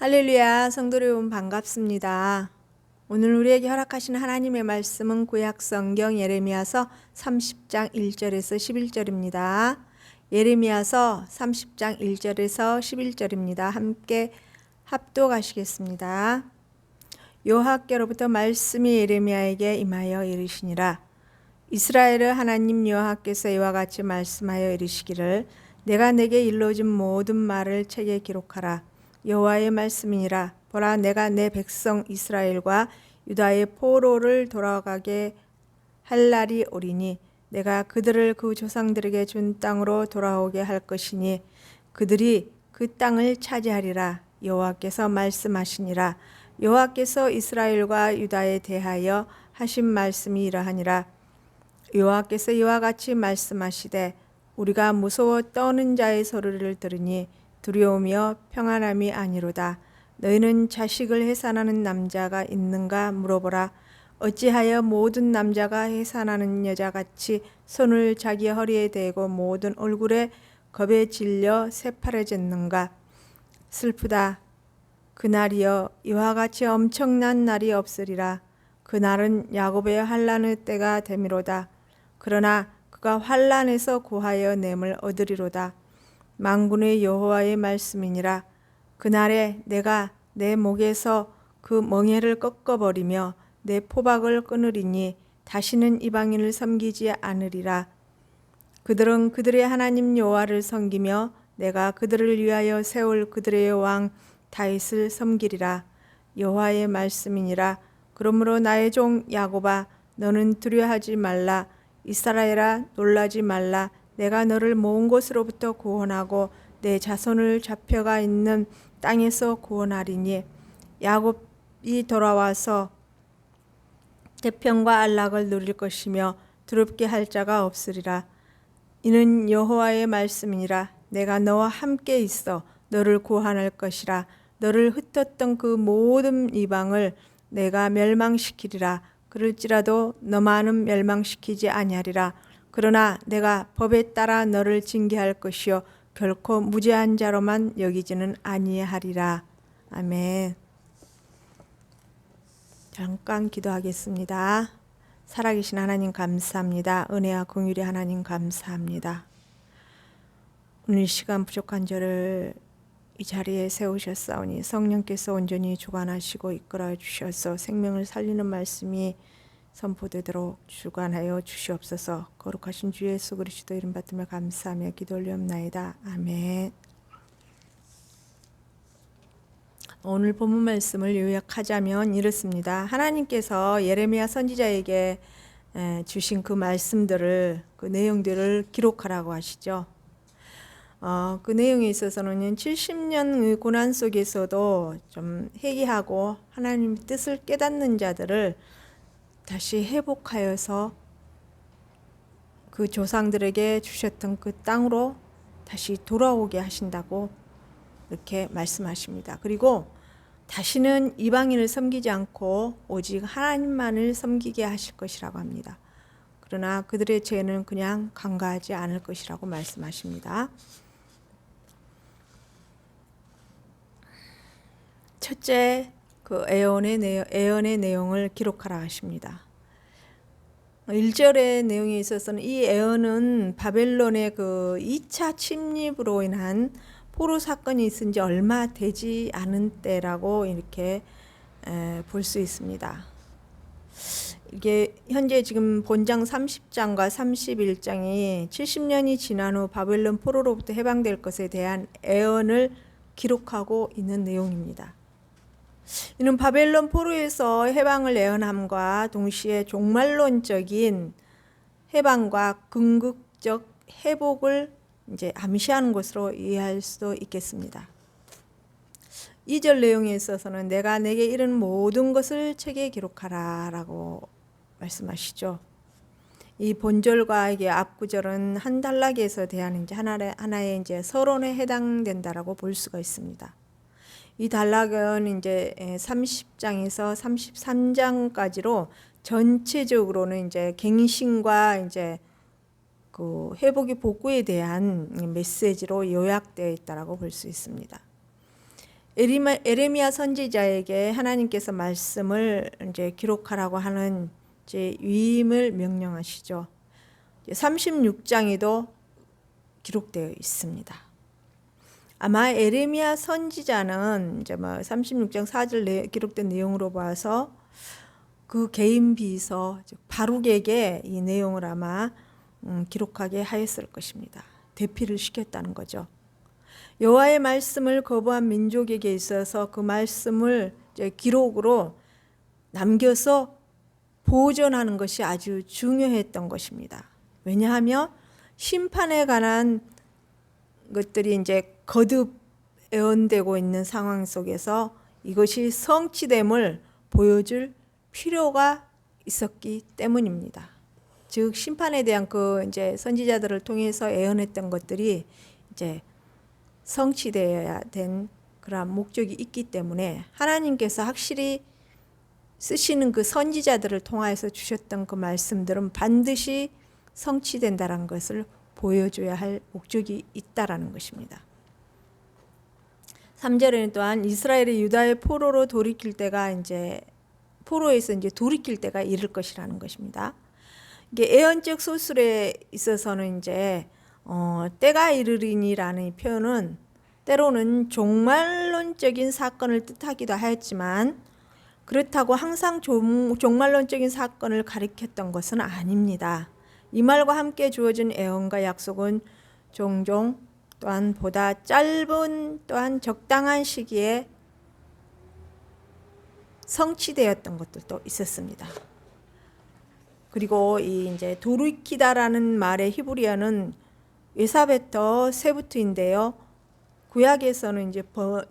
할렐루야, 성도 여러분 반갑습니다. 오늘 우리에게 허락하신 하나님의 말씀은 구약성경 예레미야서 30장 1절에서 11절입니다. 예레미야서 30장 1절에서 11절입니다. 함께 합독하시겠습니다. 여호와께로부터 말씀이 예레미야에게 임하여 이르시니라. 이스라엘의 하나님 여호와께서 이와 같이 말씀하여 이르시기를 내가 내게 일러준 모든 말을 책에 기록하라. 여호와의 말씀이니라. 보라, 내가 내 백성 이스라엘과 유다의 포로를 돌아가게 할 날이 오리니 내가 그들을 그 조상들에게 준 땅으로 돌아오게 할 것이니 그들이 그 땅을 차지하리라. 여호와께서 말씀하시니라. 여호와께서 이스라엘과 유다에 대하여 하신 말씀이 이러하니라. 여호와께서 이와 같이 말씀하시되 우리가 무서워 떠는 자의 소리를 들으니 두려우며 평안함이 아니로다. 너희는 자식을 해산하는 남자가 있는가 물어보라. 어찌하여 모든 남자가 해산하는 여자같이 손을 자기 허리에 대고 모든 얼굴에 겁에 질려 새파래졌는가. 슬프다. 그날이여 이와 같이 엄청난 날이 없으리라. 그날은 야곱의 환난의 때가 되미로다. 그러나 그가 환난에서 구하여 냄을 얻으리로다. 만군의 여호와의 말씀이니라. 그날에 내가 내 목에서 그 멍에를 꺾어버리며 내 포박을 끊으리니 다시는 이방인을 섬기지 않으리라. 그들은 그들의 하나님 여호와를 섬기며 내가 그들을 위하여 세울 그들의 왕 다윗을 섬기리라. 여호와의 말씀이니라. 그러므로 나의 종 야곱아, 너는 두려워하지 말라. 이스라엘아, 놀라지 말라. 내가 너를 모은 곳으로부터 구원하고 내 자손을 잡혀가 있는 땅에서 구원하리니 야곱이 돌아와서 태평과 안락을 누릴 것이며 두렵게 할 자가 없으리라. 이는 여호와의 말씀이니라. 내가 너와 함께 있어 너를 구원할 것이라. 너를 흩었던 그 모든 이방을 내가 멸망시키리라. 그럴지라도 너만은 멸망시키지 아니하리라. 그러나 내가 법에 따라 너를 징계할 것이요 결코 무죄한 자로만 여기지는 아니하리라. 아멘. 잠깐 기도하겠습니다. 살아계신 하나님 감사합니다. 은혜와 긍휼의 하나님 감사합니다. 오늘 시간 부족한 저를 이 자리에 세우셨사오니 성령께서 온전히 주관하시고 이끌어 주셔서 생명을 살리는 말씀이 선포되도록 주관하여 주시옵소서. 거룩하신 주 예수 그리스도 이름 받들며 감사하며 기도 올리옵나이다. 아멘. 오늘 본문 말씀을 요약하자면 이렇습니다. 하나님께서 예레미야 선지자에게 주신 그 말씀들을, 그 내용들을 기록하라고 하시죠. 그 내용에 있어서는 70년의 고난 속에서도 좀 회개하고 하나님의 뜻을 깨닫는 자들을 다시 회복하여서 그 조상들에게 주셨던 그 땅으로 다시 돌아오게 하신다고 이렇게 말씀하십니다. 그리고 다시는 이방인을 섬기지 않고 오직 하나님만을 섬기게 하실 것이라고 합니다. 그러나 그들의 죄는 그냥 간과하지 않을 것이라고 말씀하십니다. 첫째, 그 애언의 내용을 기록하라 하십니다. 1절의 내용에 있어서는 이 애언은 바벨론의 그 2차 침입으로 인한 포로 사건이 있은 지 얼마 되지 않은 때라고 이렇게 볼 수 있습니다. 이게 현재 지금 본장 30장과 31장이 70년이 지난 후 바벨론 포로로부터 해방될 것에 대한 애언을 기록하고 있는 내용입니다. 이는 바벨론 포로에서 해방을 예언함과 동시에 종말론적인 해방과 궁극적 회복을 이제 암시하는 것으로 이해할 수도 있겠습니다. 2절 내용에 있어서는 내가 내게 이른 모든 것을 책에 기록하라라고 말씀하시죠. 이 본절과 이게 앞구절은 한 단락에서 대한 이제 하나의 이제 서론에 해당된다라고 볼 수가 있습니다. 이 단락은 이제 30장에서 33장까지로 전체적으로는 이제 갱신과 이제 그 회복의 복구에 대한 메시지로 요약되어 있다라고 볼 수 있습니다. 에레미야 선지자에게 하나님께서 말씀을 이제 기록하라고 하는 이제 위임을 명령하시죠. 36장에도 기록되어 있습니다. 아마 에레미야 선지자는 이제 36장 4절 기록된 내용으로 봐서 그 개인 비서 바룩에게 이 내용을 아마 기록하게 하였을 것입니다. 대피를 시켰다는 거죠. 여호와의 말씀을 거부한 민족에게 있어서 그 말씀을 이제 기록으로 남겨서 보존하는 것이 아주 중요했던 것입니다. 왜냐하면 심판에 관한 것들이 이제 거듭 예언되고 있는 상황 속에서 이것이 성취됨을 보여줄 필요가 있었기 때문입니다. 즉 심판에 대한 그 이제 선지자들을 통해서 예언했던 것들이 이제 성취되어야 된 그런 목적이 있기 때문에 하나님께서 확실히 쓰시는 그 선지자들을 통하여서 주셨던 그 말씀들은 반드시 성취된다는 것을 보여줘야 할 목적이 있다라는 것입니다. 3절에는 또한 이스라엘이 유다의 포로로 돌이킬 때가 이제 포로에서 이제 돌이킬 때가 이를 것이라는 것입니다. 이게 예언적 소설에 있어서는 이제 때가 이르리니라는 표현은 때로는 종말론적인 사건을 뜻하기도 하였지만 그렇다고 항상 종말론적인 사건을 가리켰던 것은 아닙니다. 이 말과 함께 주어진 예언과 약속은 종종 또한 보다 짧은 또한 적당한 시기에 성취되었던 것들도 있었습니다. 그리고 이 이제 돌이키다라는 말의 히브리어는 에사베터 세부트인데요. 구약에서는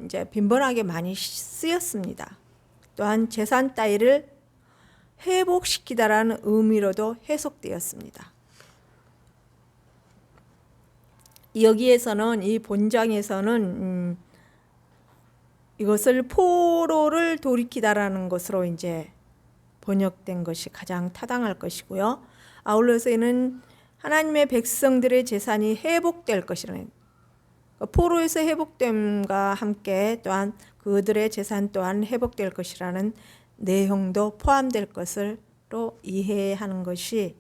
이제 빈번하게 많이 쓰였습니다. 또한 재산 따위를 회복시키다라는 의미로도 해석되었습니다. 여기에서는 이 본장에서는 이것을 포로를 돌이키다라는 것으로 이제 번역된 것이 가장 타당할 것이고요. 아울러서는 하나님의 백성들의 재산이 회복될 것이라는 포로에서 회복됨과 함께 또한 그들의 재산 또한 회복될 것이라는 내용도 포함될 것으로 이해하는 것이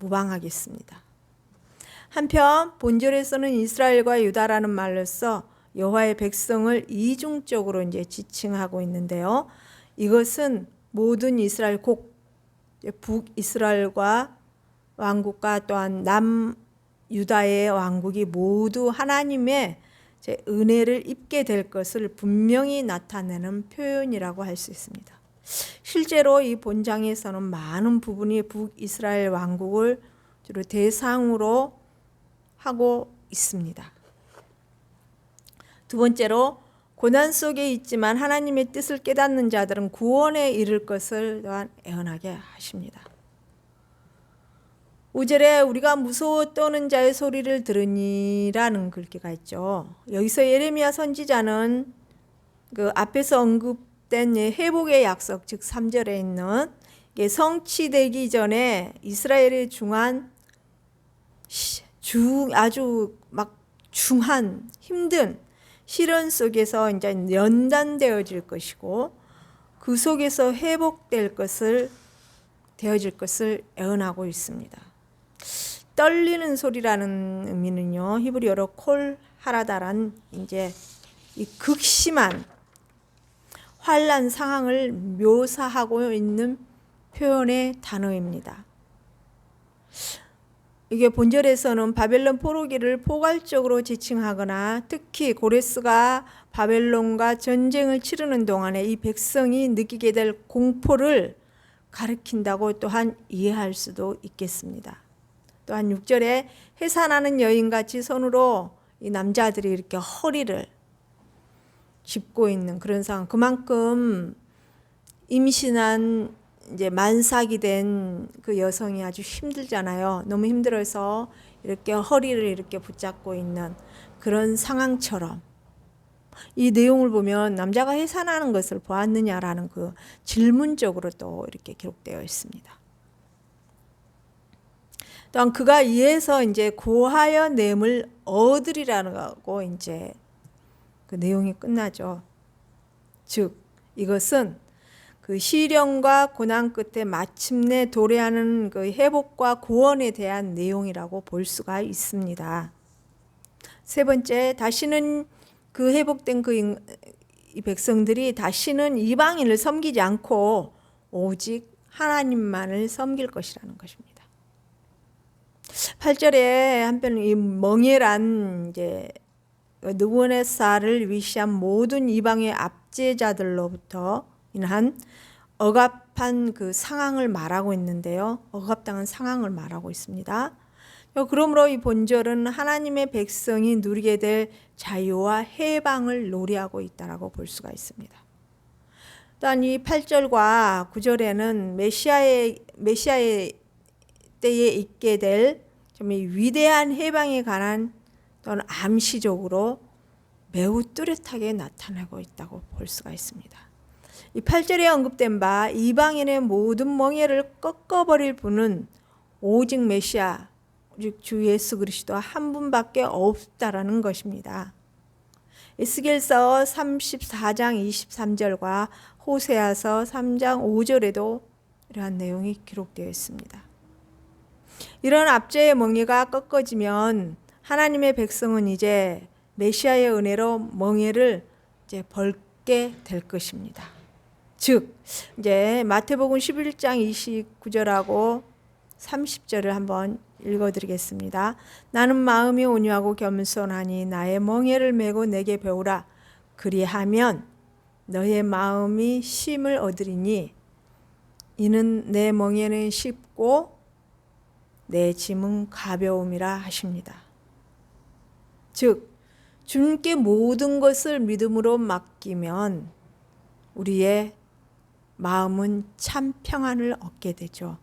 무방하겠습니다. 한편 본절에서는 이스라엘과 유다라는 말로써 여호와의 백성을 이중적으로 이제 지칭하고 있는데요. 이것은 모든 이스라엘 북이스라엘과 왕국과 또한 남유다의 왕국이 모두 하나님의 은혜를 입게 될 것을 분명히 나타내는 표현이라고 할 수 있습니다. 실제로 이 본장에서는 많은 부분이 북이스라엘 왕국을 주로 대상으로 하고 있습니다. 두 번째로 고난 속에 있지만 하나님의 뜻을 깨닫는 자들은 구원에 이를 것을 또한 예언하게 하십니다. 5절에 우리가 무서워 떠는 자의 소리를 들으니라는 글귀가 있죠. 여기서 예레미야 선지자는 그 앞에서 언급된 회복의 약속, 즉 3절에 있는 성취되기 전에 이스라엘의 아주 막 중한 힘든 시련 속에서 이제 연단되어질 것이고 그 속에서 회복될 것을 되어질 것을 예언하고 있습니다. 떨리는 소리라는 의미는요, 히브리어로 콜 하라다란 이제 이 극심한 환난 상황을 묘사하고 있는 표현의 단어입니다. 이게 본절에서는 바벨론 포로기를 포괄적으로 지칭하거나 특히 고레스가 바벨론과 전쟁을 치르는 동안에 이 백성이 느끼게 될 공포를 가리킨다고 또한 이해할 수도 있겠습니다. 또한 6절에 해산하는 여인같이 손으로 이 남자들이 이렇게 허리를 짚고 있는 그런 상황. 그만큼 임신한 이제 만삭이 된 그 여성이 아주 힘들잖아요. 너무 힘들어서 이렇게 허리를 이렇게 붙잡고 있는 그런 상황처럼 이 내용을 보면 남자가 해산하는 것을 보았느냐라는 그 질문적으로 또 이렇게 기록되어 있습니다. 또한 그가 이에서 이제 고하여 냄을 얻으리라는 거고 이제 그 내용이 끝나죠. 즉 이것은 그 시련과 고난 끝에 마침내 도래하는 그 회복과 구원에 대한 내용이라고 볼 수가 있습니다. 세 번째, 다시는 그 회복된 이 백성들이 다시는 이방인을 섬기지 않고 오직 하나님만을 섬길 것이라는 것입니다. 8절에 한편 이 멍에란 이제 느부갓네살을 위시한 모든 이방의 압제자들로부터 인한 억압한 그 상황을 말하고 있는데요. 억압당한 상황을 말하고 있습니다. 그러므로 이 본절은 하나님의 백성이 누리게 될 자유와 해방을 노래하고 있다라고 볼 수가 있습니다. 또한 이 8절과 9절에는 메시아의 때에 있게 될 위대한 해방에 관한 또는 암시적으로 매우 뚜렷하게 나타나고 있다고 볼 수가 있습니다. 이 8절에 언급된 바 이방인의 모든 멍에를 꺾어버릴 분은 오직 메시아, 즉 주 예수 그리스도 한 분밖에 없다라는 것입니다. 에스겔서 34장 23절과 호세아서 3장 5절에도 이러한 내용이 기록되어 있습니다. 이런 압제의 멍에가 꺾어지면 하나님의 백성은 이제 메시아의 은혜로 멍에를 이제 벗게 될 것입니다. 즉 이제 마태복음 11장 29절하고 30절을 한번 읽어드리겠습니다. 나는 마음이 온유하고 겸손하니 나의 멍에를 메고 내게 배우라. 그리하면 너의 마음이 쉼을 얻으리니 이는 내 멍에는 쉽고 내 짐은 가벼움이라 하십니다. 즉 주님께 모든 것을 믿음으로 맡기면 우리의 마음은 참 평안을 얻게 되죠.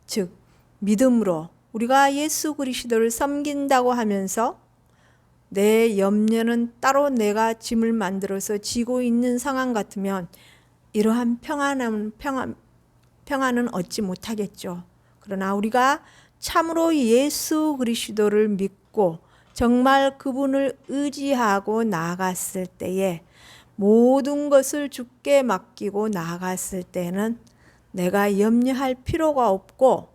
즉 믿음으로 우리가 예수 그리스도를 섬긴다고 하면서 내 염려는 따로 내가 짐을 만들어서 지고 있는 상황 같으면 이러한 평안은 얻지 못하겠죠. 그러나 우리가 참으로 예수 그리스도를 믿고 정말 그분을 의지하고 나아갔을 때에 모든 것을 주께 맡기고 나아갔을 때는 내가 염려할 필요가 없고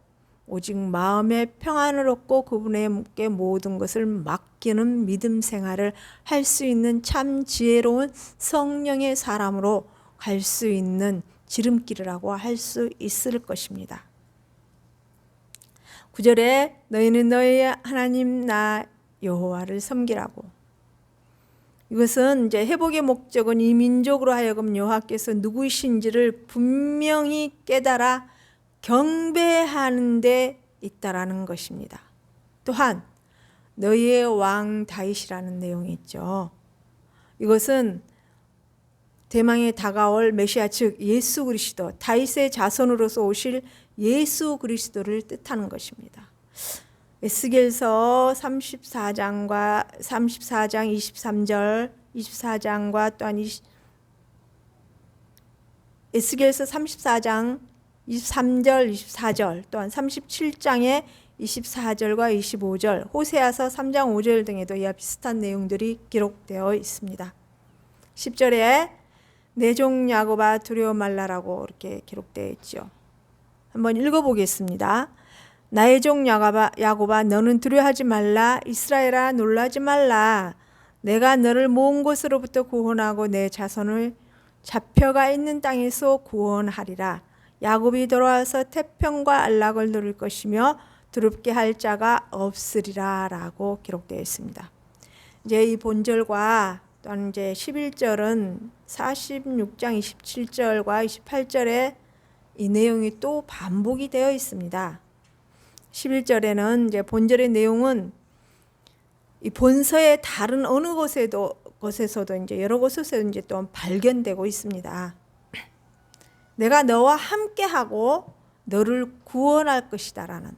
오직 마음의 평안을 얻고 그분에게 모든 것을 맡기는 믿음 생활을 할 수 있는 참 지혜로운 성령의 사람으로 갈 수 있는 지름길이라고 할 수 있을 것입니다. 9절에 너희는 너희의 하나님 나 여호와를 섬기라고. 이것은 이제 회복의 목적은 이 민족으로 하여금 여호와께서 누구이신지를 분명히 깨달아 경배하는 데 있다라는 것입니다. 또한 너희의 왕 다윗이라는 내용이 있죠. 이것은 대망에 다가올 메시아 즉 예수 그리스도 다윗의 자손으로서 오실 예수 그리스도를 뜻하는 것입니다. 에스겔서 34장 23절 24장과 또한 에스겔서 34장 23절 24절 또한 37장의 24절과 25절 호세아서 3장 5절 등에도 이와 비슷한 내용들이 기록되어 있습니다. 10절에 내 종 야곱아 두려워 말라라고 이렇게 기록되어 있죠. 한번 읽어보겠습니다. 나의 종 야곱아 너는 두려워하지 말라. 이스라엘아 놀라지 말라. 내가 너를 먼 곳으로부터 구원하고 내 자손을 잡혀가 있는 땅에서 구원하리라. 야곱이 돌아와서 태평과 안락을 누릴 것이며 두렵게 할 자가 없으리라 라고 기록되어 있습니다. 이제 이 본절과 또한 이제 11절은 46장 27절과 28절에 이 내용이 또 반복이 되어 있습니다. 11절에는 이제 본절의 내용은 이 본서의 다른 어느 곳에서도 이제 여러 곳에서 이제 또 발견되고 있습니다. 내가 너와 함께하고 너를 구원할 것이다라는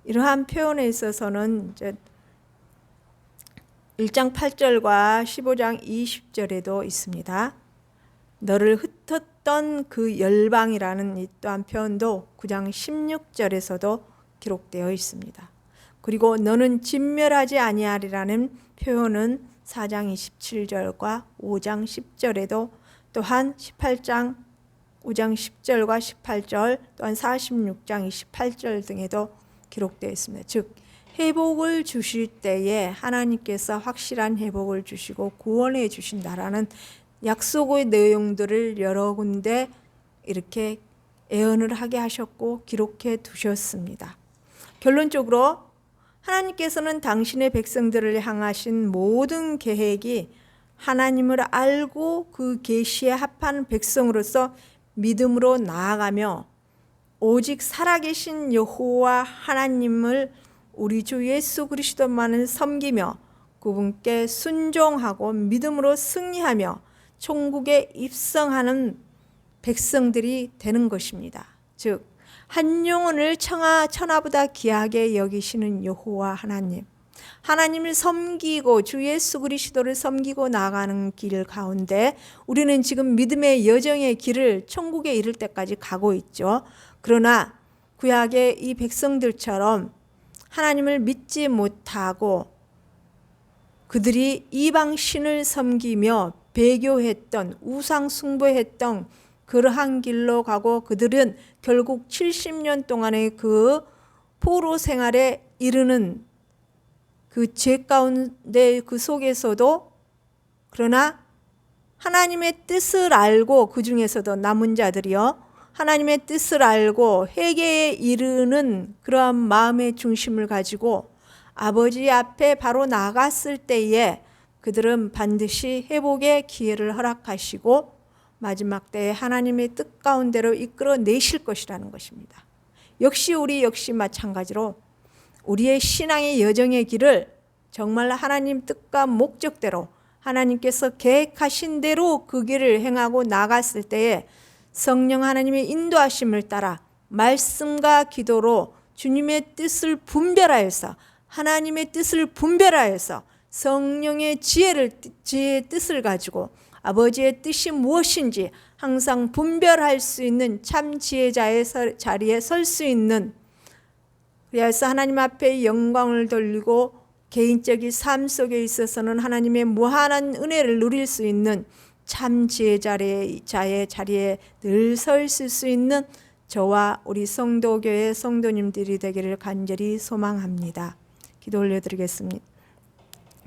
이러한 표현에 있어서는 이제 1장 8절과 15장 20절에도 있습니다. 너를 흩었던 그 열방이라는 이 또한 표현도 9장 16절에서도 기록되어 있습니다. 그리고 너는 진멸하지 아니하리라는 표현은 4장 27절과 5장 10절에도 또한 18장 5장 10절과 18절 또한 46장 28절 등에도 기록되어 있습니다. 즉 회복을 주실 때에 하나님께서 확실한 회복을 주시고 구원해 주신다라는 약속의 내용들을 여러 군데 이렇게 예언을 하게 하셨고 기록해 두셨습니다. 결론적으로 하나님께서는 당신의 백성들을 향하신 모든 계획이 하나님을 알고 그 계시에 합한 백성으로서 믿음으로 나아가며 오직 살아계신 여호와 하나님을 우리 주 예수 그리스도만을 섬기며 그분께 순종하고 믿음으로 승리하며 천국에 입성하는 백성들이 되는 것입니다. 즉 한 영혼을 천하보다 귀하게 여기시는 여호와 하나님, 하나님을 섬기고 주 예수 그리스도를 섬기고 나가는 길 가운데 우리는 지금 믿음의 여정의 길을 천국에 이를 때까지 가고 있죠. 그러나 구약의 이 백성들처럼 하나님을 믿지 못하고 그들이 이방신을 섬기며 배교했던 우상 숭배했던 그러한 길로 가고 그들은 결국 70년 동안의 그 포로 생활에 이르는 그 죄 가운데 그 속에서도 그러나 하나님의 뜻을 알고 그 중에서도 남은 자들이요 하나님의 뜻을 알고 회개에 이르는 그러한 마음의 중심을 가지고 아버지 앞에 바로 나갔을 때에 그들은 반드시 회복의 기회를 허락하시고 마지막 때에 하나님의 뜻 가운데로 이끌어내실 것이라는 것입니다. 우리 역시 마찬가지로 우리의 신앙의 여정의 길을 정말 하나님 뜻과 목적대로 하나님께서 계획하신 대로 그 길을 행하고 나갔을 때에 성령 하나님의 인도하심을 따라 말씀과 기도로 주님의 뜻을 분별하여서 하나님의 뜻을 분별하여서 성령의 지혜의 뜻을 가지고 아버지의 뜻이 무엇인지 항상 분별할 수 있는 참 지혜자의 자리에 설 수 있는, 그래서 하나님 앞에 영광을 돌리고 개인적인 삶 속에 있어서는 하나님의 무한한 은혜를 누릴 수 있는 참 지혜자의 자리에 늘 설 수 있는 저와 우리 성도교회 성도님들이 되기를 간절히 소망합니다. 기도 올려드리겠습니다.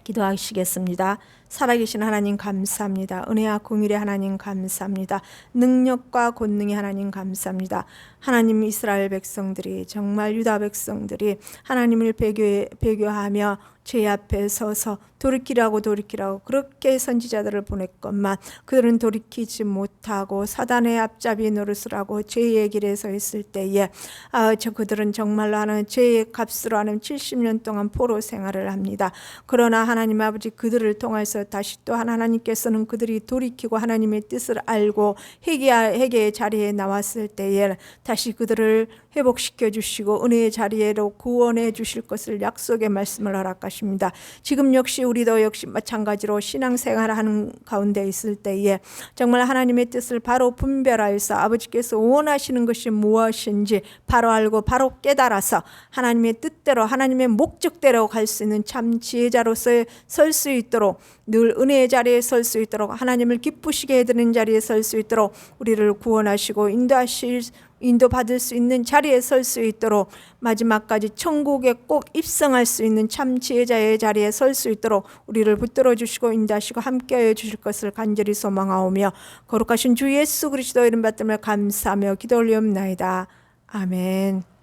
기도하시겠습니다. 살아계신 하나님 감사합니다. 은혜와 공의의 하나님 감사합니다. 능력과 권능의 하나님 감사합니다. 하나님 이스라엘 백성들이 정말 유다 백성들이 하나님을 배교하며 죄 앞에 서서 돌이키라고 그렇게 선지자들을 보냈건만 그들은 돌이키지 못하고 사단의 앞잡이 노릇을 하고 죄의 길에 서 있을 때에 그들은 정말로 하는 죄의 값으로 하는 70년 동안 포로 생활을 합니다. 그러나 하나님 아버지 그들을 통해서 다시 또 하나님께서는 그들이 돌이키고 하나님의 뜻을 알고 회개의 자리에 나왔을 때에 다시 그들을 회복시켜 주시고 은혜의 자리로 구원해 주실 것을 약속의 말씀을 허락하십니다. 지금 역시 우리도 역시 마찬가지로 신앙생활하는 가운데 있을 때에 정말 하나님의 뜻을 바로 분별하여서 아버지께서 원하시는 것이 무엇인지 바로 알고 바로 깨달아서 하나님의 뜻대로 하나님의 목적대로 갈 수 있는 참 지혜자로서 설 수 있도록 늘 은혜의 자리에 설 수 있도록 하나님을 기쁘시게 해드리는 자리에 설 수 있도록 우리를 구원하시고 인도받을 수 있는 자리에 설 수 있도록 마지막까지 천국에 꼭 입성할 수 있는 참 지혜자의 자리에 설 수 있도록 우리를 붙들어 주시고 인도하시고 함께하여 주실 것을 간절히 소망하오며 거룩하신 주 예수 그리스도 이름 받들며 감사하며 기도 올리옵나이다. 아멘.